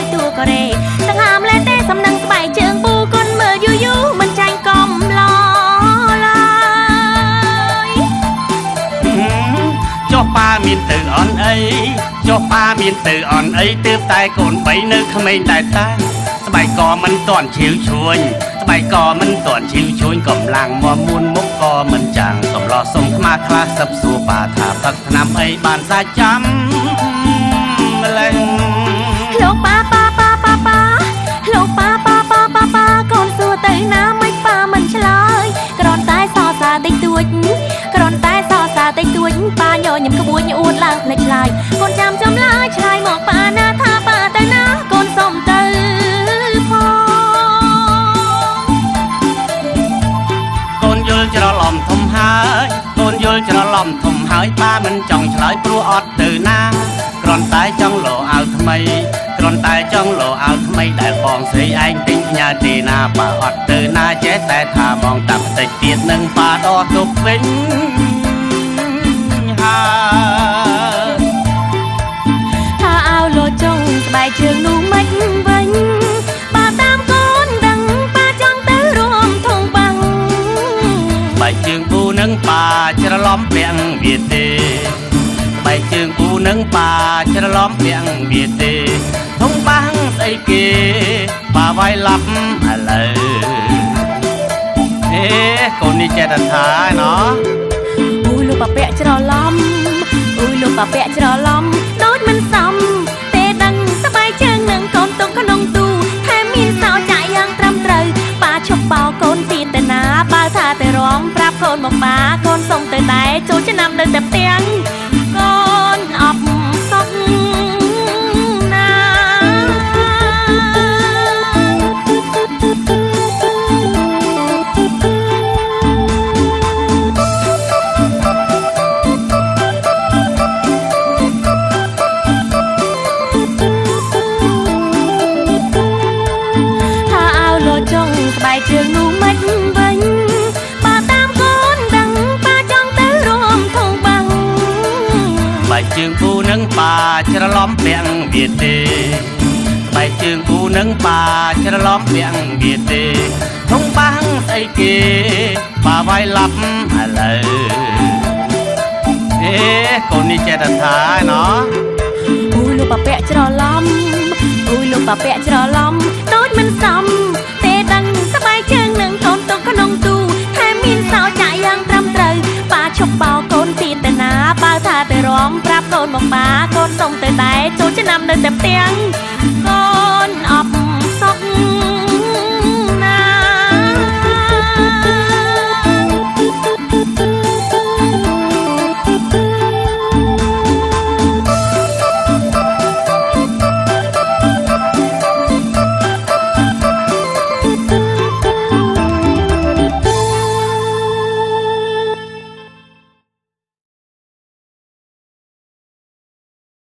ដូចតួកូរ៉េទាំងហាមលែទេសំនឹងស្បែកជើងពូកូនមើលយូយូមិនចាញ់កំឡឡើយចុះប៉ាមានទៅអន់អីចុះប៉ាមានទៅអន់អីទើបតែកូន3នៅក្មេងតែតាស្បែកកមិនតន់ឈៀវឈួញស្បែកកមិនតន់ឈៀវឈួញកំឡាំងមកមុនមុខក៏មិនចាំងកំឡោះសុំខ្មាស់ខ្លះសឹបសួរប៉ាថាផឹកថ្នាំអីបានសាច់ចាំម្លេះលោកប៉ាលោកប៉ាកូនសួរទៅណាមិនប៉ាមិនឆ្លើយគ្រាន់តែសរសើរតិចតួចប៉ាញញឹមក្បួនអួតឡើងភ្លេចឆ្លើយកូនចាំចំឡើយឆ្លើយមកប៉ាណាថាប៉ាទៅណាកូនសុំទៅផងកូនយល់ច្រឡំធំហើយកូនយល់ច្រឡំធំហើយប៉ាមិនចង់ឆ្លើយព្រោះអត់ទៅណាគ្រាន់តែចង់លោអាវថ្មីដែលបងស្រីឯងទិញផ្ញើទេណាប៉ាអត់ទៅណាចេះតែថាបងតាប់តិចទៀតនឹងប៉ាដកទុកវិញថាអោលោចុងស្បែកជើងនោះមិនវិញប៉ាតាមកូនដឹងប៉ាចង់ទៅរួមធំបាំងស្បែកជើងពូនឹងប៉ាច្រឡំពាក់វាទេស្បែកជើងពូនឹងប៉ាច្រឡំពាក់វាទេធំបាំងស្អីគេប៉ាវាយឡាប់ឥឡូវកូននេះចេះតែថាណោះលោកប៉ាពាក់ច្រឡំលោកប៉ាពាក់ច្រឡំដូចមិនសមទេដឹងស្បែកជើងនឹងកូនទុកក្នុងទូថែមមានសោចាក់យ៉ាងត្រឹមត្រូវប៉ាឈប់បោកូនទីទៅណាបើថាទៅរំប្រាប់កូនមកប៉ាកូនសុំទៅតែចូលឆ្នាំនៅតែផ្ទាំងកូនអបសុខណាស្បែកជើងនោះមិនវិញប៉ាតាមកូនដឹងប៉ាចង់ទៅរួមធំបាំងស្បែកជើងពូនឹងប៉ាច្រឡំពាក់វាទេស្បែកជើងពូនឹងប៉ាច្រឡំពាក់វាទេធំបាំងស្អីគេប៉ាវាយឡាប់ឥឡូវកូននេះចេះតែថាណោះលោកប៉ាពាក់ច្រឡំលោកប៉ាពាក់ច្រឡំដូចមិនសមទេដឹងស្បែកជើងនឹងកូនទុកក្នុងទូថែមមានសោចាក់យ៉ាងត្រឹមត្រូវប៉ាឈប់បោកូនទីទៅណាបើថាទៅរំប្រាប់កូនមកប៉ាកូនសុំទៅតែចូលឆ្នាំនៅតែផ្ទាំងកូ